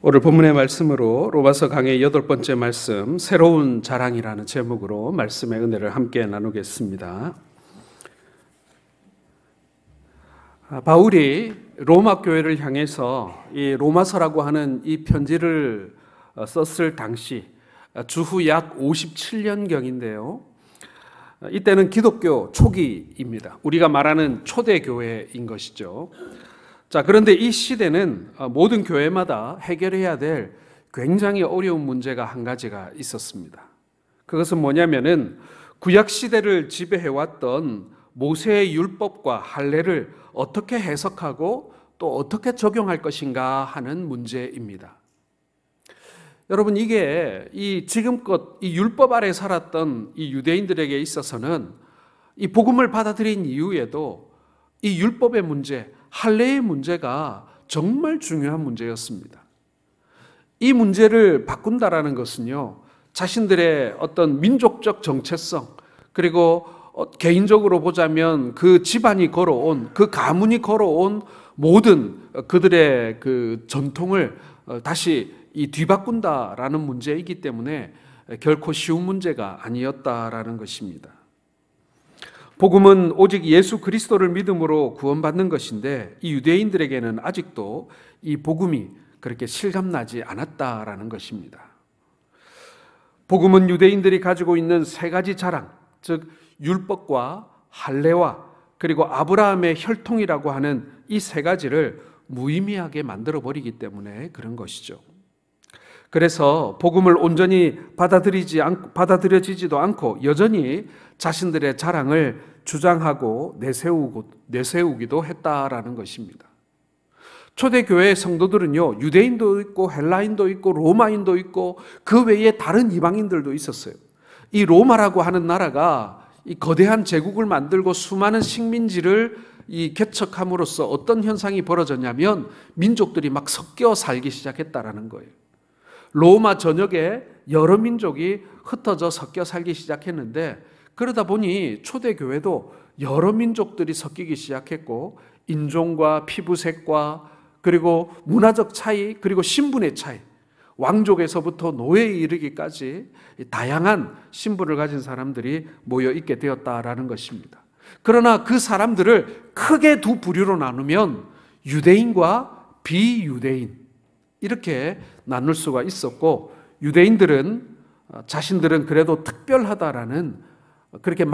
오늘 본문의 말씀으로 로마서 강의 8번째 말씀, 새로운 자랑이라는 제목으로 말씀의 은혜를 함께 나누겠습니다. 바울이 로마 교회를 향해서 이 로마서라고 하는 이 편지를 썼을 당시 주후 약 57년경인데요. 이때는 기독교 초기입니다. 우리가 말하는 초대교회인 것이죠. 자, 그런데 이 시대는 모든 교회마다 해결해야 될 굉장히 어려운 문제가 한 가지가 있었습니다. 그것은 뭐냐면은 구약 시대를 지배해왔던 모세의 율법과 할례를 어떻게 해석하고 또 어떻게 적용할 것인가 하는 문제입니다. 여러분, 이게 지금껏 이 율법 아래 살았던 이 유대인들에게 있어서는 이 복음을 받아들인 이후에도 이 율법의 문제, 할례의 문제가 정말 중요한 문제였습니다. 이 문제를 바꾼다라는 것은요, 자신들의 어떤 민족적 정체성, 그리고 개인적으로 보자면 그 집안이 걸어온, 그 가문이 걸어온 모든 그들의 그 전통을 다시 뒤바꾼다라는 문제이기 때문에 결코 쉬운 문제가 아니었다라는 것입니다. 복음은 오직 예수 그리스도를 믿음으로 구원받는 것인데 이 유대인들에게는 아직도 이 복음이 그렇게 실감나지 않았다라는 것입니다. 복음은 유대인들이 가지고 있는 세 가지 자랑, 즉 율법과 할례와 그리고 아브라함의 혈통이라고 하는 이 세 가지를 무의미하게 만들어버리기 때문에 그런 것이죠. 그래서 복음을 온전히 받아들여지지도 않고 여전히 자신들의 자랑을 주장하고 내세우기도 했다라는 것입니다. 초대교회 성도들은요, 유대인도 있고 헬라인도 있고 로마인도 있고 그 외에 다른 이방인들도 있었어요. 이 로마라고 하는 나라가 이 거대한 제국을 만들고 수많은 식민지를 개척함으로써 어떤 현상이 벌어졌냐면 민족들이 막 섞여 살기 시작했다라는 거예요. 로마 전역에 여러 민족이 흩어져 섞여 살기 시작했는데 그러다 보니 초대교회도 여러 민족들이 섞이기 시작했고 인종과 피부색과 그리고 문화적 차이 그리고 신분의 차이, 왕족에서부터 노예에 이르기까지 다양한 신분을 가진 사람들이 모여 있게 되었다라는 것입니다. 그러나 그 사람들을 크게 두 부류로 나누면 유대인과 비유대인 이렇게 나눌 수가 있었고, 유대인들은 자신들은 그래도 특별하다라는 그렇게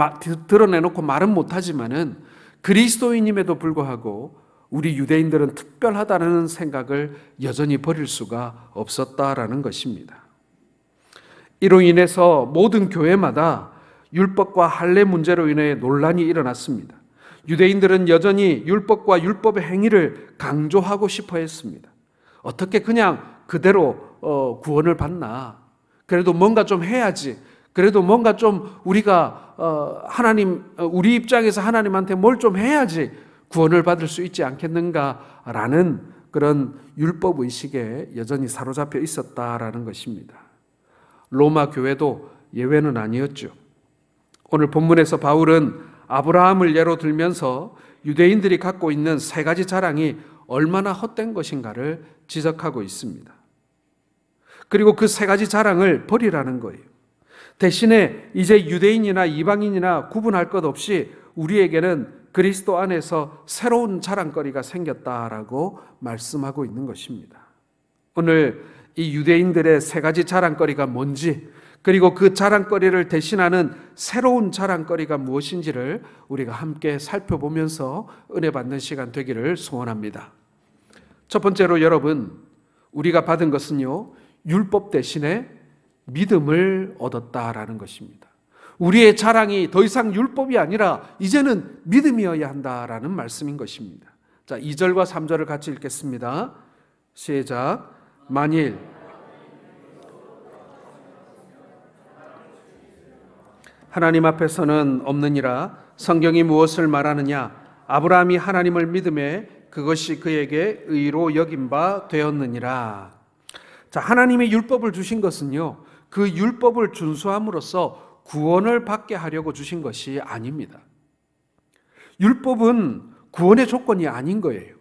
드러내놓고 말은 못하지만은 그리스도인임에도 불구하고 우리 유대인들은 특별하다는 생각을 여전히 버릴 수가 없었다라는 것입니다. 이로 인해서 모든 교회마다 율법과 할례 문제로 인해 논란이 일어났습니다. 유대인들은 여전히 율법과 율법의 행위를 강조하고 싶어 했습니다. 어떻게 그냥 그대로 구원을 받나? 그래도 뭔가 좀 해야지. 그래도 뭔가 좀 우리가 우리 입장에서 하나님한테 뭘 좀 해야지 구원을 받을 수 있지 않겠는가라는 그런 율법 의식에 여전히 사로잡혀 있었다라는 것입니다. 로마 교회도 예외는 아니었죠. 오늘 본문에서 바울은 아브라함을 예로 들면서 유대인들이 갖고 있는 세 가지 자랑이 얼마나 헛된 것인가를 지적하고 있습니다. 그리고 그 세 가지 자랑을 버리라는 거예요. 대신에 이제 유대인이나 이방인이나 구분할 것 없이 우리에게는 그리스도 안에서 새로운 자랑거리가 생겼다라고 말씀하고 있는 것입니다. 오늘 이 유대인들의 세 가지 자랑거리가 뭔지, 그리고 그 자랑거리를 대신하는 새로운 자랑거리가 무엇인지를 우리가 함께 살펴보면서 은혜 받는 시간 되기를 소원합니다. 첫 번째로 여러분, 우리가 받은 것은요, 율법 대신에 믿음을 얻었다라는 것입니다. 우리의 자랑이 더 이상 율법이 아니라 이제는 믿음이어야 한다라는 말씀인 것입니다. 자, 2절과 3절을 같이 읽겠습니다. 시작. 만일 하나님 앞에서는 없느니라. 성경이 무엇을 말하느냐? 아브라함이 하나님을 믿음에 그것이 그에게 의로 여긴 바 되었느니라. 자, 하나님이 율법을 주신 것은요, 그 율법을 준수함으로써 구원을 받게 하려고 주신 것이 아닙니다. 율법은 구원의 조건이 아닌 거예요.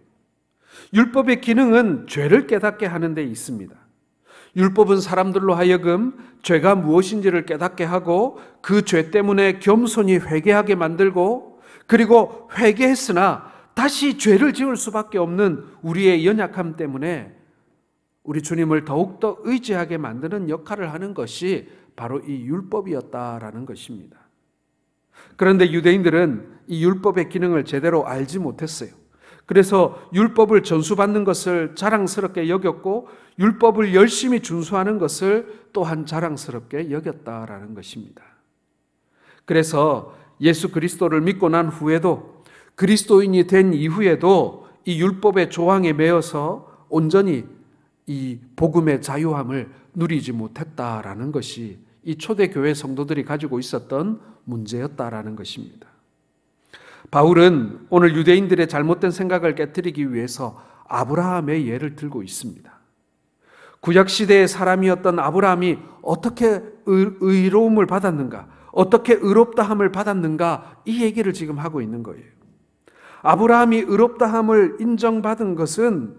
율법의 기능은 죄를 깨닫게 하는 데 있습니다. 율법은 사람들로 하여금 죄가 무엇인지를 깨닫게 하고 그 죄 때문에 겸손히 회개하게 만들고, 그리고 회개했으나 다시 죄를 지을 수밖에 없는 우리의 연약함 때문에 우리 주님을 더욱더 의지하게 만드는 역할을 하는 것이 바로 이 율법이었다라는 것입니다. 그런데 유대인들은 이 율법의 기능을 제대로 알지 못했어요. 그래서 율법을 전수받는 것을 자랑스럽게 여겼고 율법을 열심히 준수하는 것을 또한 자랑스럽게 여겼다라는 것입니다. 그래서 예수 그리스도를 믿고 난 후에도, 그리스도인이 된 이후에도 이 율법의 조항에 매여서 온전히 이 복음의 자유함을 누리지 못했다라는 것이 이 초대교회 성도들이 가지고 있었던 문제였다라는 것입니다. 바울은 오늘 유대인들의 잘못된 생각을 깨뜨리기 위해서 아브라함의 예를 들고 있습니다. 구약시대의 사람이었던 아브라함이 어떻게 의로움을 받았는가, 어떻게 의롭다함을 받았는가, 이 얘기를 지금 하고 있는 거예요. 아브라함이 의롭다함을 인정받은 것은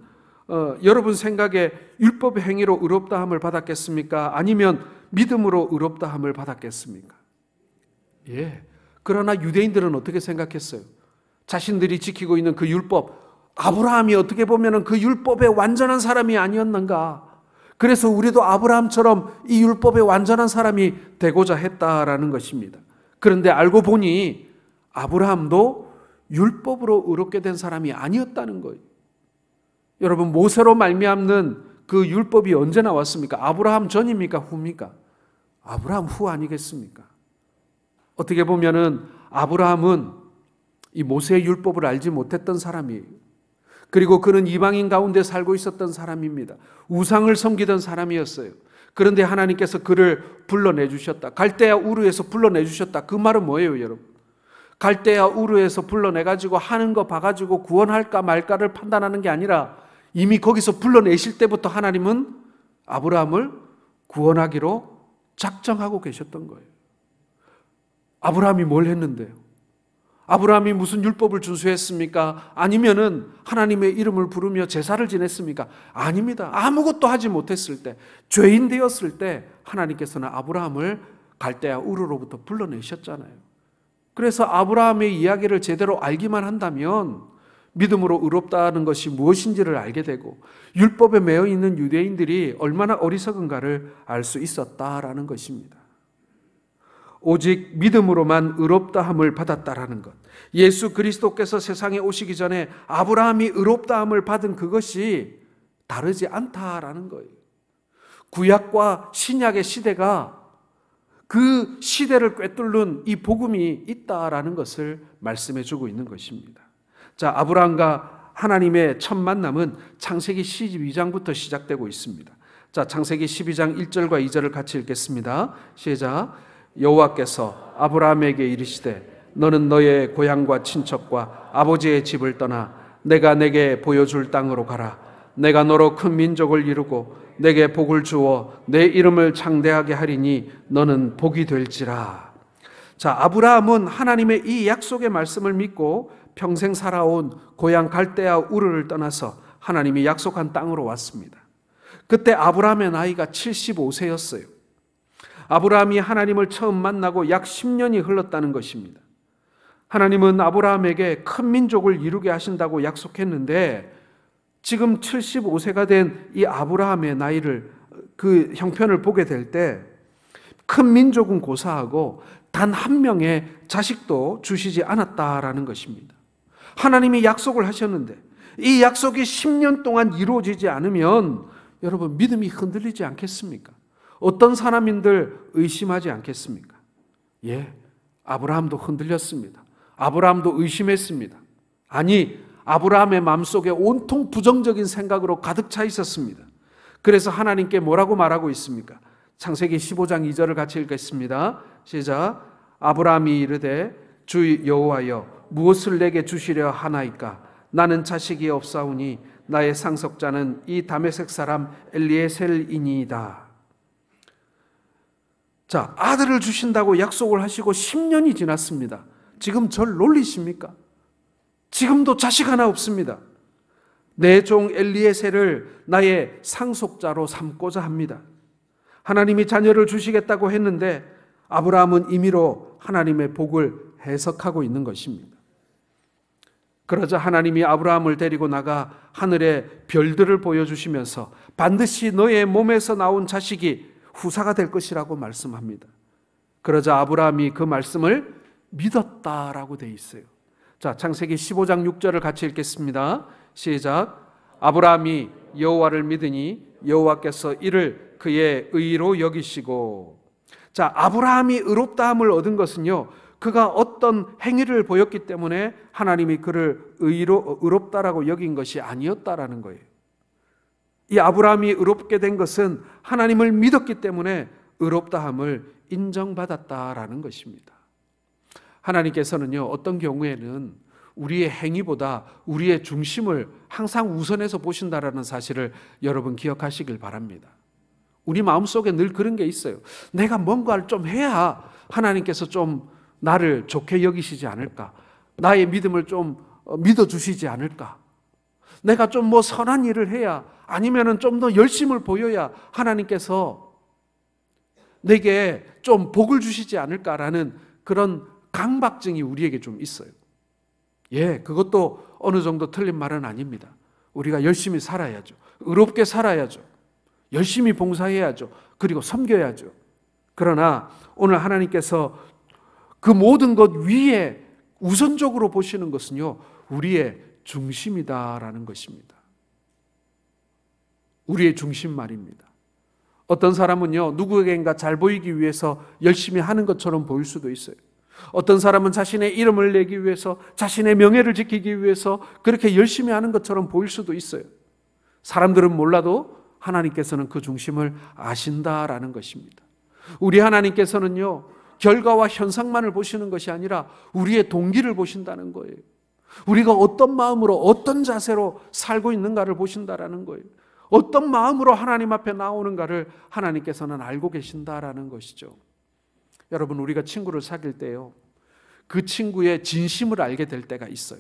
여러분 생각에 율법의 행위로 의롭다함을 받았겠습니까? 아니면 믿음으로 의롭다함을 받았겠습니까? 예. 그러나 유대인들은 어떻게 생각했어요? 자신들이 지키고 있는 그 율법, 아브라함이 어떻게 보면 그 율법의 완전한 사람이 아니었는가? 그래서 우리도 아브라함처럼 이 율법의 완전한 사람이 되고자 했다라는 것입니다. 그런데 알고 보니 아브라함도 율법으로 의롭게 된 사람이 아니었다는 거예요. 여러분, 모세로 말미암는 그 율법이 언제 나왔습니까? 아브라함 전입니까? 후입니까? 아브라함 후 아니겠습니까? 어떻게 보면은 아브라함은 이 모세의 율법을 알지 못했던 사람이에요. 그리고 그는 이방인 가운데 살고 있었던 사람입니다. 우상을 섬기던 사람이었어요. 그런데 하나님께서 그를 불러내 주셨다. 갈대아 우르에서 불러내 주셨다. 그 말은 뭐예요, 여러분? 갈대아 우르에서 불러내 가지고 하는 거 봐가지고 구원할까 말까를 판단하는 게 아니라 이미 거기서 불러내실 때부터 하나님은 아브라함을 구원하기로 작정하고 계셨던 거예요. 아브라함이 뭘 했는데요? 아브라함이 무슨 율법을 준수했습니까? 아니면은 하나님의 이름을 부르며 제사를 지냈습니까? 아닙니다. 아무것도 하지 못했을 때, 죄인 되었을 때 하나님께서는 아브라함을 갈대아 우르로부터 불러내셨잖아요. 그래서 아브라함의 이야기를 제대로 알기만 한다면 믿음으로 의롭다는 것이 무엇인지를 알게 되고 율법에 매여 있는 유대인들이 얼마나 어리석은가를 알 수 있었다라는 것입니다. 오직 믿음으로만 의롭다함을 받았다라는 것, 예수 그리스도께서 세상에 오시기 전에 아브라함이 의롭다함을 받은 그것이 다르지 않다라는 거예요. 구약과 신약의 시대가 그 시대를 꿰뚫는 이 복음이 있다라는 것을 말씀해 주고 있는 것입니다. 자, 아브라함과 하나님의 첫 만남은 창세기 12장부터 시작되고 있습니다. 자, 창세기 12장 1절과 2절을 같이 읽겠습니다. 시작. 여호와께서 아브라함에게 이르시되 너는 너의 고향과 친척과 아버지의 집을 떠나 내가 내게 보여줄 땅으로 가라. 내가 너로 큰 민족을 이루고 내게 복을 주어 내 이름을 창대하게 하리니 너는 복이 될지라. 자, 아브라함은 하나님의 이 약속의 말씀을 믿고 평생 살아온 고향 갈대아 우르를 떠나서 하나님이 약속한 땅으로 왔습니다. 그때 아브라함의 나이가 75세였어요. 아브라함이 하나님을 처음 만나고 약 10년이 흘렀다는 것입니다. 하나님은 아브라함에게 큰 민족을 이루게 하신다고 약속했는데 지금 75세가 된 이 아브라함의 나이를, 그 형편을 보게 될 때 큰 민족은 고사하고 단 한 명의 자식도 주시지 않았다라는 것입니다. 하나님이 약속을 하셨는데 이 약속이 10년 동안 이루어지지 않으면 여러분 믿음이 흔들리지 않겠습니까? 어떤 사람인들 의심하지 않겠습니까? 예, 아브라함도 흔들렸습니다. 아브라함도 의심했습니다. 아니, 아브라함의 마음속에 온통 부정적인 생각으로 가득 차 있었습니다. 그래서 하나님께 뭐라고 말하고 있습니까? 창세기 15장 2절을 같이 읽겠습니다. 시작. 아브라함이 이르되 주 여호와여 무엇을 내게 주시려 하나이까? 나는 자식이 없사오니 나의 상속자는 이 다메섹 사람 엘리에셀이니이다. 자, 아들을 주신다고 약속을 하시고 10년이 지났습니다. 지금 절 놀리십니까? 지금도 자식 하나 없습니다. 내 종 엘리에셀을 나의 상속자로 삼고자 합니다. 하나님이 자녀를 주시겠다고 했는데 아브라함은 임의로 하나님의 복을 해석하고 있는 것입니다. 그러자 하나님이 아브라함을 데리고 나가 하늘의 별들을 보여주시면서 반드시 너의 몸에서 나온 자식이 후사가 될 것이라고 말씀합니다. 그러자 아브라함이 그 말씀을 믿었다라고 되어 있어요. 자, 창세기 15장 6절을 같이 읽겠습니다. 시작. 아브라함이 여호와를 믿으니 여호와께서 이를 그의 의로 여기시고. 자, 아브라함이 의롭다함을 얻은 것은요, 그가 어떤 행위를 보였기 때문에 하나님이 그를 의롭다라고 여긴 것이 아니었다라는 거예요. 이 아브라함이 의롭게 된 것은 하나님을 믿었기 때문에 의롭다함을 인정받았다라는 것입니다. 하나님께서는요, 어떤 경우에는 우리의 행위보다 우리의 중심을 항상 우선해서 보신다라는 사실을 여러분 기억하시길 바랍니다. 우리 마음속에 늘 그런 게 있어요. 내가 뭔가를 좀 해야 하나님께서 좀 나를 좋게 여기시지 않을까? 나의 믿음을 좀 믿어주시지 않을까? 내가 좀 뭐 선한 일을 해야, 아니면은 좀 더 열심을 보여야 하나님께서 내게 좀 복을 주시지 않을까라는 그런 강박증이 우리에게 좀 있어요. 예, 그것도 어느 정도 틀린 말은 아닙니다. 우리가 열심히 살아야죠. 의롭게 살아야죠. 열심히 봉사해야죠. 그리고 섬겨야죠. 그러나 오늘 하나님께서 그 모든 것 위에 우선적으로 보시는 것은요, 우리의 중심이다라는 것입니다. 우리의 중심 말입니다. 어떤 사람은요, 누구에겐가 잘 보이기 위해서 열심히 하는 것처럼 보일 수도 있어요. 어떤 사람은 자신의 이름을 내기 위해서, 자신의 명예를 지키기 위해서 그렇게 열심히 하는 것처럼 보일 수도 있어요. 사람들은 몰라도 하나님께서는 그 중심을 아신다라는 것입니다. 우리 하나님께서는요, 결과와 현상만을 보시는 것이 아니라 우리의 동기를 보신다는 거예요. 우리가 어떤 마음으로, 어떤 자세로 살고 있는가를 보신다라는 거예요. 어떤 마음으로 하나님 앞에 나오는가를 하나님께서는 알고 계신다라는 것이죠. 여러분, 우리가 친구를 사귈 때요, 그 친구의 진심을 알게 될 때가 있어요.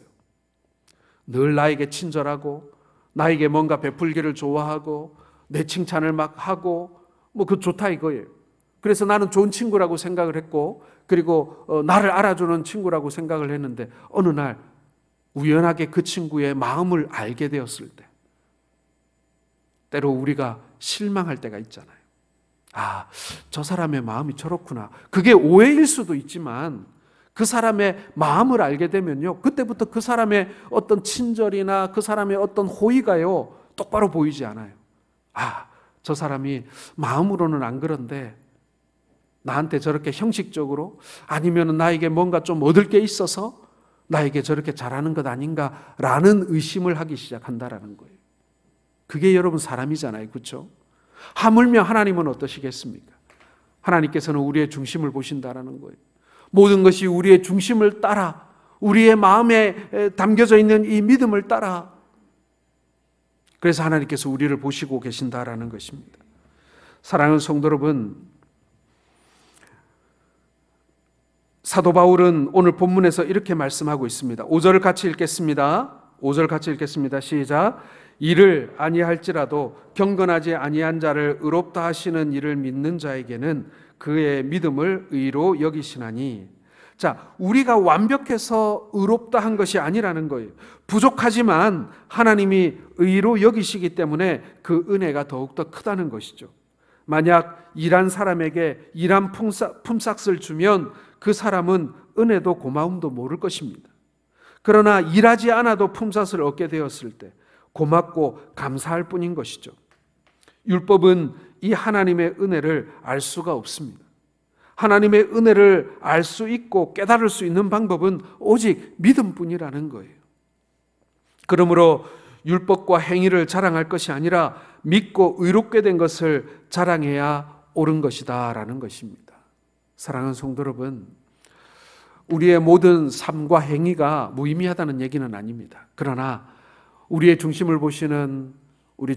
늘 나에게 친절하고 나에게 뭔가 베풀기를 좋아하고 내 칭찬을 막 하고 뭐 그 좋다 이거예요. 그래서 나는 좋은 친구라고 생각을 했고, 그리고 나를 알아주는 친구라고 생각을 했는데 어느 날 우연하게 그 친구의 마음을 알게 되었을 때, 때로 우리가 실망할 때가 있잖아요. 아, 저 사람의 마음이 저렇구나. 그게 오해일 수도 있지만 그 사람의 마음을 알게 되면요, 그때부터 그 사람의 어떤 친절이나 그 사람의 어떤 호의가요, 똑바로 보이지 않아요. 아, 저 사람이 마음으로는 안 그런데 나한테 저렇게 형식적으로, 아니면 나에게 뭔가 좀 얻을 게 있어서 나에게 저렇게 잘하는 것 아닌가라는 의심을 하기 시작한다라는 거예요. 그게 여러분 사람이잖아요. 그렇죠? 하물며 하나님은 어떠시겠습니까? 하나님께서는 우리의 중심을 보신다라는 거예요. 모든 것이 우리의 중심을 따라, 우리의 마음에 담겨져 있는 이 믿음을 따라, 그래서 하나님께서 우리를 보시고 계신다라는 것입니다. 사랑하는 성도 여러분, 사도 바울은 오늘 본문에서 이렇게 말씀하고 있습니다. 5절을 같이 읽겠습니다. 5절 같이 읽겠습니다. 시작. 이를 아니할지라도 경건하지 아니한 자를 의롭다 하시는 이를 믿는 자에게는 그의 믿음을 의로 여기시나니. 자, 우리가 완벽해서 의롭다 한 것이 아니라는 거예요. 부족하지만 하나님이 의로 여기시기 때문에 그 은혜가 더욱더 크다는 것이죠. 만약 일한 사람에게 일한 품삯을 주면 그 사람은 은혜도 고마움도 모를 것입니다. 그러나 일하지 않아도 품삯을 얻게 되었을 때 고맙고 감사할 뿐인 것이죠. 율법은 이 하나님의 은혜를 알 수가 없습니다. 하나님의 은혜를 알 수 있고 깨달을 수 있는 방법은 오직 믿음뿐이라는 거예요. 그러므로 율법과 행위를 자랑할 것이 아니라 믿고 의롭게 된 것을 자랑해야 옳은 것이다라는 것입니다. 사랑하는 성도 여러분, 우리의 모든 삶과 행위가 무의미하다는 얘기는 아닙니다. 그러나 우리의 중심을 보시는 우리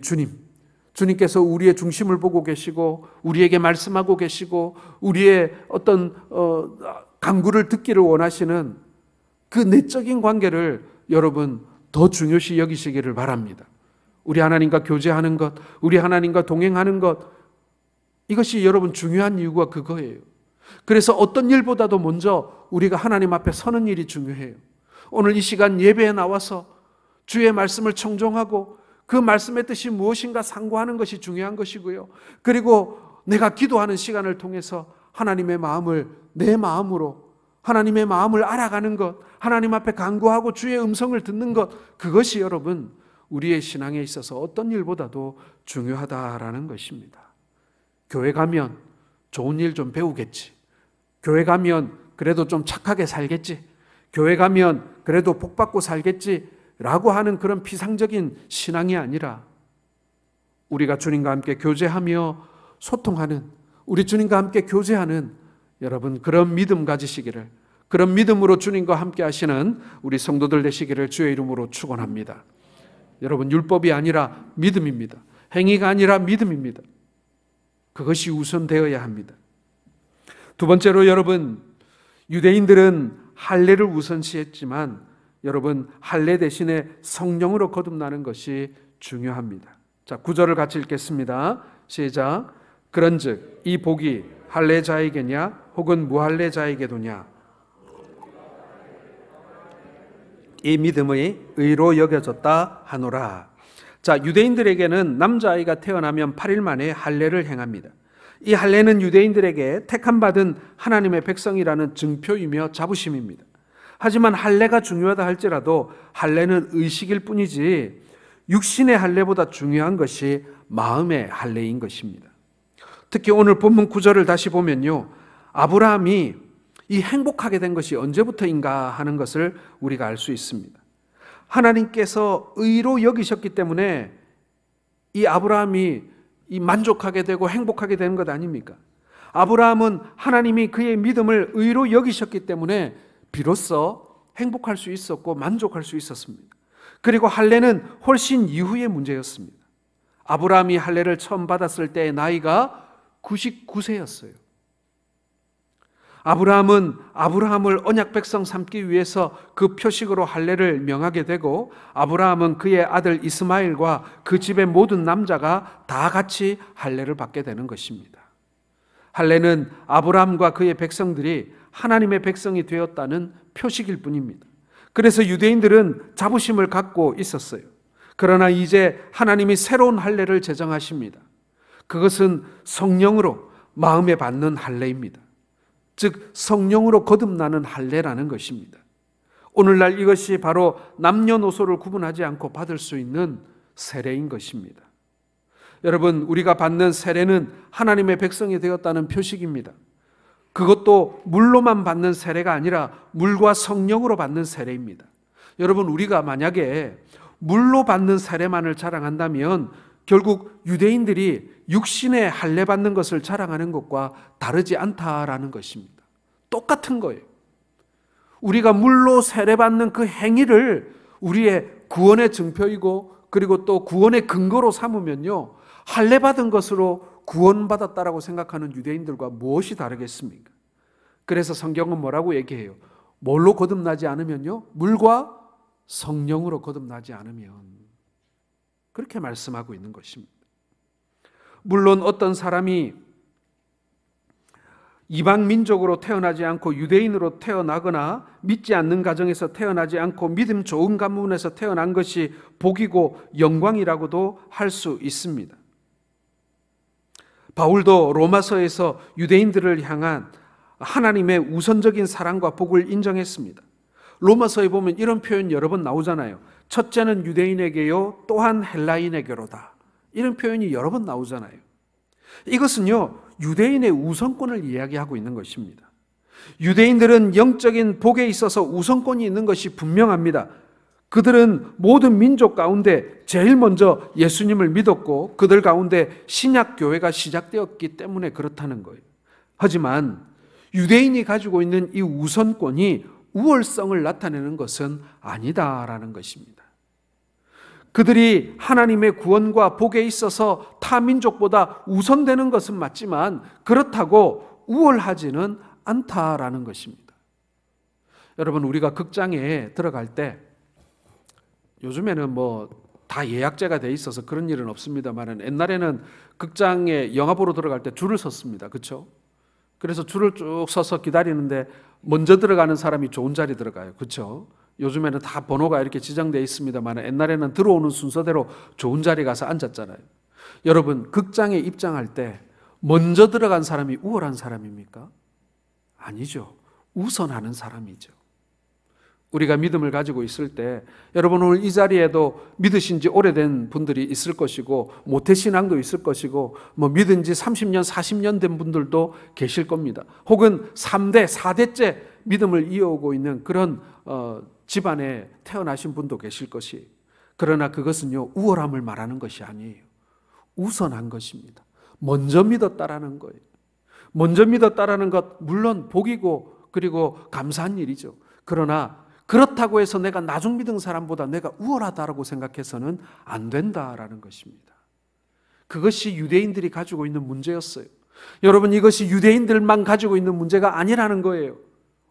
주님께서 우리의 중심을 보고 계시고 우리에게 말씀하고 계시고 우리의 어떤 간구를 듣기를 원하시는 그 내적인 관계를 여러분 더 중요시 여기시기를 바랍니다. 우리 하나님과 교제하는 것, 우리 하나님과 동행하는 것, 이것이 여러분 중요한 이유가 그거예요. 그래서 어떤 일보다도 먼저 우리가 하나님 앞에 서는 일이 중요해요. 오늘 이 시간 예배에 나와서 주의 말씀을 청종하고 그 말씀의 뜻이 무엇인가 상고하는 것이 중요한 것이고요. 그리고 내가 기도하는 시간을 통해서 하나님의 마음을 내 마음으로 하나님의 마음을 알아가는 것, 하나님 앞에 간구하고 주의 음성을 듣는 것, 그것이 여러분 우리의 신앙에 있어서 어떤 일보다도 중요하다라는 것입니다. 교회 가면 좋은 일 좀 배우겠지. 교회 가면 그래도 좀 착하게 살겠지. 교회 가면 그래도 복 받고 살겠지 라고 하는 그런 피상적인 신앙이 아니라 우리가 주님과 함께 교제하며 소통하는, 우리 주님과 함께 교제하는 여러분 그런 믿음 가지시기를, 그런 믿음으로 주님과 함께 하시는 우리 성도들 되시기를 주의 이름으로 축원합니다. 여러분 율법이 아니라 믿음입니다. 행위가 아니라 믿음입니다. 그것이 우선되어야 합니다. 두 번째로 여러분, 유대인들은 할례를 우선시했지만 여러분 할례 대신에 성령으로 거듭나는 것이 중요합니다. 자, 9절을 같이 읽겠습니다. 시작. 그런즉 이 복이 할례자에게냐 혹은 무할례자에게도냐, 이 믿음의 의로 여겨졌다 하노라. 자, 유대인들에게는 남자아이가 태어나면 8일 만에 할례를 행합니다. 이 할례는 유대인들에게 택함받은 하나님의 백성이라는 증표이며 자부심입니다. 하지만 할례가 중요하다 할지라도 할례는 의식일 뿐이지 육신의 할례보다 중요한 것이 마음의 할례인 것입니다. 특히 오늘 본문 9절을 다시 보면요, 아브라함이 이 행복하게 된 것이 언제부터인가 하는 것을 우리가 알 수 있습니다. 하나님께서 의로 여기셨기 때문에 이 아브라함이 이 만족하게 되고 행복하게 되는 것 아닙니까? 아브라함은 하나님이 그의 믿음을 의로 여기셨기 때문에 비로소 행복할 수 있었고 만족할 수 있었습니다. 그리고 할례는 훨씬 이후의 문제였습니다. 아브라함이 할례를 처음 받았을 때의 나이가 99세였어요. 아브라함은 아브라함을 언약 백성 삼기 위해서 그 표식으로 할례를 명하게 되고, 아브라함은 그의 아들 이스마엘과 그 집의 모든 남자가 다 같이 할례를 받게 되는 것입니다. 할례는 아브라함과 그의 백성들이 하나님의 백성이 되었다는 표식일 뿐입니다. 그래서 유대인들은 자부심을 갖고 있었어요. 그러나 이제 하나님이 새로운 할례를 제정하십니다. 그것은 성령으로 마음에 받는 할례입니다. 즉 성령으로 거듭나는 할례라는 것입니다. 오늘날 이것이 바로 남녀노소를 구분하지 않고 받을 수 있는 세례인 것입니다. 여러분, 우리가 받는 세례는 하나님의 백성이 되었다는 표식입니다. 그것도 물로만 받는 세례가 아니라 물과 성령으로 받는 세례입니다. 여러분, 우리가 만약에 물로 받는 세례만을 자랑한다면 결국 유대인들이 육신의 할례 받는 것을 자랑하는 것과 다르지 않다라는 것입니다. 똑같은 거예요. 우리가 물로 세례 받는 그 행위를 우리의 구원의 증표이고 그리고 또 구원의 근거로 삼으면요, 할례 받은 것으로 구원받았다라고 생각하는 유대인들과 무엇이 다르겠습니까? 그래서 성경은 뭐라고 얘기해요? 뭘로 거듭나지 않으면요? 물과 성령으로 거듭나지 않으면. 그렇게 말씀하고 있는 것입니다. 물론 어떤 사람이 이방 민족으로 태어나지 않고 유대인으로 태어나거나 믿지 않는 가정에서 태어나지 않고 믿음 좋은 가문에서 태어난 것이 복이고 영광이라고도 할 수 있습니다. 바울도 로마서에서 유대인들을 향한 하나님의 우선적인 사랑과 복을 인정했습니다. 로마서에 보면 이런 표현 여러 번 나오잖아요. 첫째는 유대인에게요, 또한 헬라인에게로다. 이런 표현이 여러 번 나오잖아요. 이것은요, 유대인의 우선권을 이야기하고 있는 것입니다. 유대인들은 영적인 복에 있어서 우선권이 있는 것이 분명합니다. 그들은 모든 민족 가운데 제일 먼저 예수님을 믿었고 그들 가운데 신약 교회가 시작되었기 때문에 그렇다는 거예요. 하지만 유대인이 가지고 있는 이 우선권이 우월성을 나타내는 것은 아니다라는 것입니다. 그들이 하나님의 구원과 복에 있어서 타 민족보다 우선되는 것은 맞지만 그렇다고 우월하지는 않다라는 것입니다. 여러분, 우리가 극장에 들어갈 때 요즘에는 뭐 다 예약제가 돼 있어서 그런 일은 없습니다만 옛날에는 극장에 영화 보러 들어갈 때 줄을 섰습니다. 그렇죠? 그래서 줄을 쭉 서서 기다리는데 먼저 들어가는 사람이 좋은 자리 들어가요. 그렇죠? 요즘에는 다 번호가 이렇게 지정되어 있습니다만 옛날에는 들어오는 순서대로 좋은 자리 가서 앉았잖아요. 여러분, 극장에 입장할 때 먼저 들어간 사람이 우월한 사람입니까? 아니죠. 우선하는 사람이죠. 우리가 믿음을 가지고 있을 때 여러분 오늘 이 자리에도 믿으신 지 오래된 분들이 있을 것이고 모태신앙도 있을 것이고 뭐 믿은 지 30년 40년 된 분들도 계실 겁니다. 혹은 3대 4대째 믿음을 이어오고 있는 그런 집안에 태어나신 분도 계실 것이, 그러나 그것은요 우월함을 말하는 것이 아니에요. 우선한 것입니다. 먼저 믿었다라는 거예요. 먼저 믿었다라는 것 물론 복이고 그리고 감사한 일이죠. 그러나 그렇다고 해서 내가 나중 믿은 사람보다 내가 우월하다라고 생각해서는 안 된다라는 것입니다. 그것이 유대인들이 가지고 있는 문제였어요. 여러분, 이것이 유대인들만 가지고 있는 문제가 아니라는 거예요.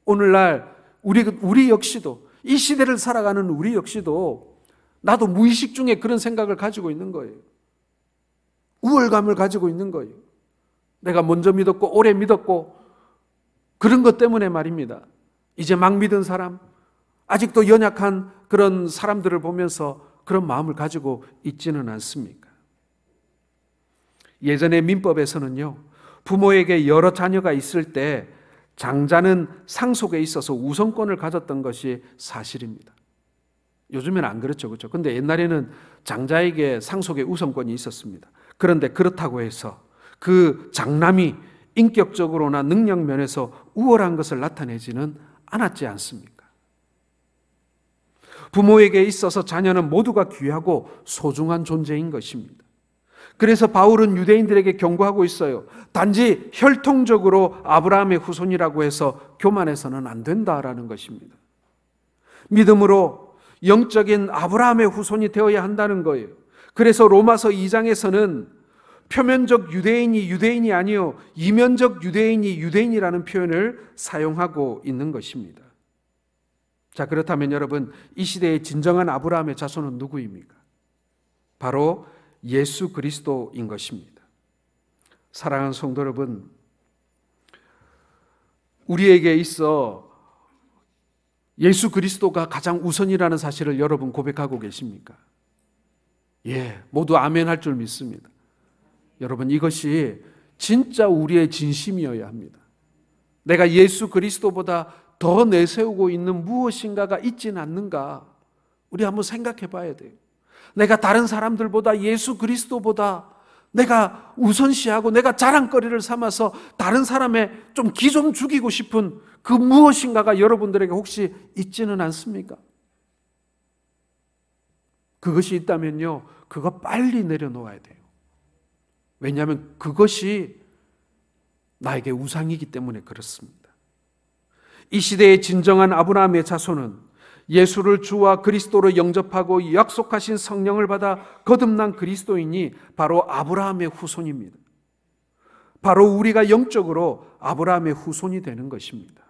오늘날 우리 역시도, 이 시대를 살아가는 우리 역시도 나도 무의식 중에 그런 생각을 가지고 있는 거예요. 우월감을 가지고 있는 거예요. 내가 먼저 믿었고 오래 믿었고 그런 것 때문에 말입니다. 이제 막 믿은 사람, 아직도 연약한 그런 사람들을 보면서 그런 마음을 가지고 있지는 않습니까? 예전에 민법에서는요, 부모에게 여러 자녀가 있을 때 장자는 상속에 있어서 우선권을 가졌던 것이 사실입니다. 요즘에는 안 그렇죠, 그렇죠? 근데 옛날에는 장자에게 상속의 우선권이 있었습니다. 그런데 그렇다고 해서 그 장남이 인격적으로나 능력 면에서 우월한 것을 나타내지는 않았지 않습니까? 부모에게 있어서 자녀는 모두가 귀하고 소중한 존재인 것입니다. 그래서 바울은 유대인들에게 경고하고 있어요. 단지 혈통적으로 아브라함의 후손이라고 해서 교만해서는 안 된다라는 것입니다. 믿음으로 영적인 아브라함의 후손이 되어야 한다는 거예요. 그래서 로마서 2장에서는 표면적 유대인이 유대인이 아니요 이면적 유대인이 유대인이라는 표현을 사용하고 있는 것입니다. 자, 그렇다면 여러분, 이 시대의 진정한 아브라함의 자손은 누구입니까? 바로 예수 그리스도인 것입니다. 사랑하는 성도 여러분, 우리에게 있어 예수 그리스도가 가장 우선이라는 사실을 여러분 고백하고 계십니까? 예, 모두 아멘 할 줄 믿습니다. 여러분, 이것이 진짜 우리의 진심이어야 합니다. 내가 예수 그리스도보다 더 내세우고 있는 무엇인가가 있지는 않는가? 우리 한번 생각해 봐야 돼요. 내가 다른 사람들보다 예수 그리스도보다 내가 우선시하고 내가 자랑거리를 삼아서 다른 사람의 좀 기 좀 죽이고 싶은 그 무엇인가가 여러분들에게 혹시 있지는 않습니까? 그것이 있다면요, 그거 빨리 내려놓아야 돼요. 왜냐하면 그것이 나에게 우상이기 때문에 그렇습니다. 이 시대의 진정한 아브라함의 자손은 예수를 주와 그리스도로 영접하고 약속하신 성령을 받아 거듭난 그리스도인이 바로 아브라함의 후손입니다. 바로 우리가 영적으로 아브라함의 후손이 되는 것입니다.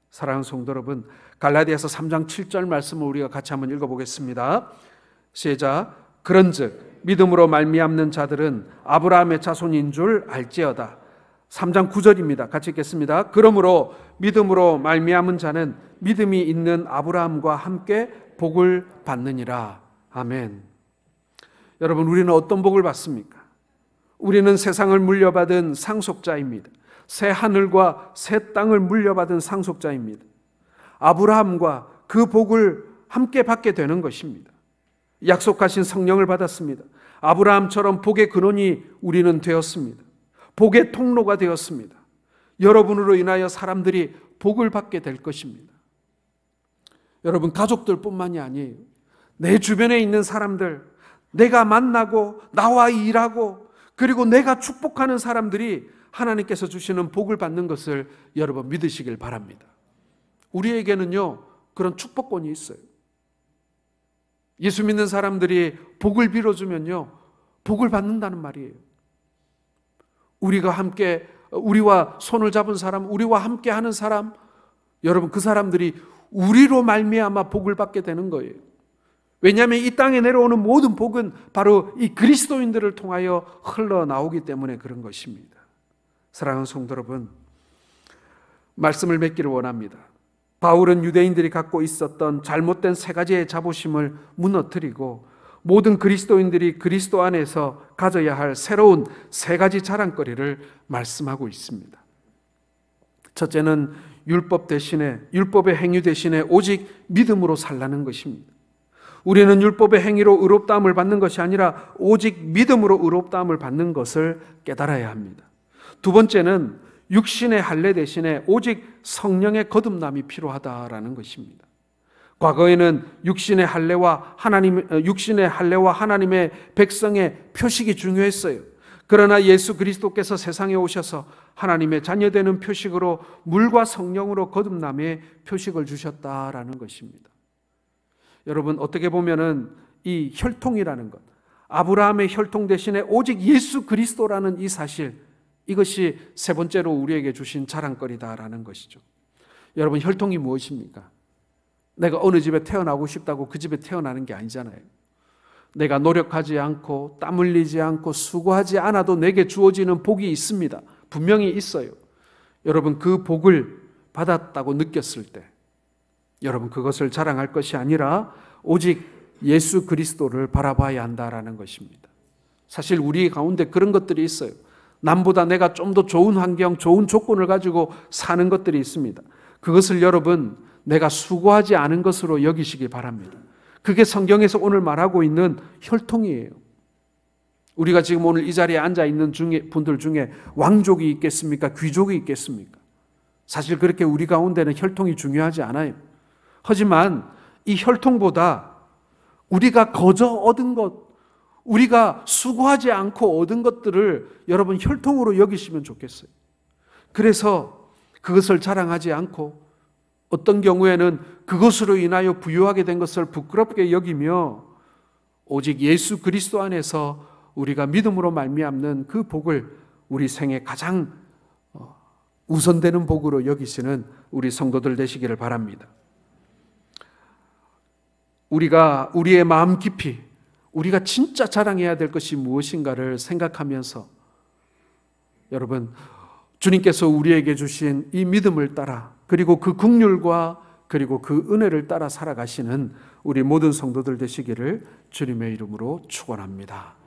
사랑하는 성도 여러분, 갈라디아서 3장 7절 말씀을 우리가 같이 한번 읽어보겠습니다. 시작. 그런즉 믿음으로 말미암는 자들은 아브라함의 자손인 줄 알지어다. 3장 9절입니다. 같이 읽겠습니다. 그러므로 믿음으로 말미암은 자는 믿음이 있는 아브라함과 함께 복을 받느니라. 아멘. 여러분, 우리는 어떤 복을 받습니까? 우리는 세상을 물려받은 상속자입니다. 새 하늘과 새 땅을 물려받은 상속자입니다. 아브라함과 그 복을 함께 받게 되는 것입니다. 약속하신 성령을 받았습니다. 아브라함처럼 복의 근원이 우리는 되었습니다. 복의 통로가 되었습니다. 여러분으로 인하여 사람들이 복을 받게 될 것입니다. 여러분, 가족들뿐만이 아니에요. 내 주변에 있는 사람들, 내가 만나고 나와 일하고 그리고 내가 축복하는 사람들이 하나님께서 주시는 복을 받는 것을 여러분 믿으시길 바랍니다. 우리에게는요, 그런 축복권이 있어요. 예수 믿는 사람들이 복을 빌어주면요, 복을 받는다는 말이에요. 우리가 함께, 우리와 손을 잡은 사람, 우리와 함께 하는 사람, 여러분 그 사람들이 우리로 말미암아 복을 받게 되는 거예요. 왜냐하면 이 땅에 내려오는 모든 복은 바로 이 그리스도인들을 통하여 흘러나오기 때문에 그런 것입니다. 사랑하는 성도 여러분, 말씀을 맺기를 원합니다. 바울은 유대인들이 갖고 있었던 잘못된 세 가지의 자부심을 무너뜨리고 모든 그리스도인들이 그리스도 안에서 가져야 할 새로운 세 가지 자랑거리를 말씀하고 있습니다. 첫째는 율법의 행위 대신에 오직 믿음으로 살라는 것입니다. 우리는 율법의 행위로 의롭다함을 받는 것이 아니라 오직 믿음으로 의롭다함을 받는 것을 깨달아야 합니다. 두 번째는 육신의 할례 대신에 오직 성령의 거듭남이 필요하다라는 것입니다. 과거에는 육신의 할례와 하나님의 백성의 표식이 중요했어요. 그러나 예수 그리스도께서 세상에 오셔서 하나님의 자녀되는 표식으로 물과 성령으로 거듭남의 표식을 주셨다라는 것입니다. 여러분, 어떻게 보면은 이 혈통이라는 것, 아브라함의 혈통 대신에 오직 예수 그리스도라는 이 사실, 이것이 세 번째로 우리에게 주신 자랑거리다라는 것이죠. 여러분, 혈통이 무엇입니까? 내가 어느 집에 태어나고 싶다고 그 집에 태어나는 게 아니잖아요. 내가 노력하지 않고 땀 흘리지 않고 수고하지 않아도 내게 주어지는 복이 있습니다. 분명히 있어요. 여러분, 그 복을 받았다고 느꼈을 때 여러분, 그것을 자랑할 것이 아니라 오직 예수 그리스도를 바라봐야 한다라는 것입니다. 사실 우리 가운데 그런 것들이 있어요. 남보다 내가 좀 더 좋은 환경, 좋은 조건을 가지고 사는 것들이 있습니다. 그것을 여러분, 내가 수고하지 않은 것으로 여기시기 바랍니다. 그게 성경에서 오늘 말하고 있는 혈통이에요. 우리가 지금 오늘 이 자리에 앉아 있는 분들 중에 왕족이 있겠습니까? 귀족이 있겠습니까? 사실 그렇게 우리 가운데는 혈통이 중요하지 않아요. 하지만 이 혈통보다 우리가 거저 얻은 것, 우리가 수고하지 않고 얻은 것들을 여러분 혈통으로 여기시면 좋겠어요. 그래서 그것을 자랑하지 않고 어떤 경우에는 그것으로 인하여 부유하게 된 것을 부끄럽게 여기며 오직 예수 그리스도 안에서 우리가 믿음으로 말미암는 그 복을 우리 생에 가장 우선되는 복으로 여기시는 우리 성도들 되시기를 바랍니다. 우리가 우리의 마음 깊이 우리가 진짜 자랑해야 될 것이 무엇인가를 생각하면서 여러분, 주님께서 우리에게 주신 이 믿음을 따라 그리고 그 긍휼과 그리고 그 은혜를 따라 살아가시는 우리 모든 성도들 되시기를 주님의 이름으로 축원합니다.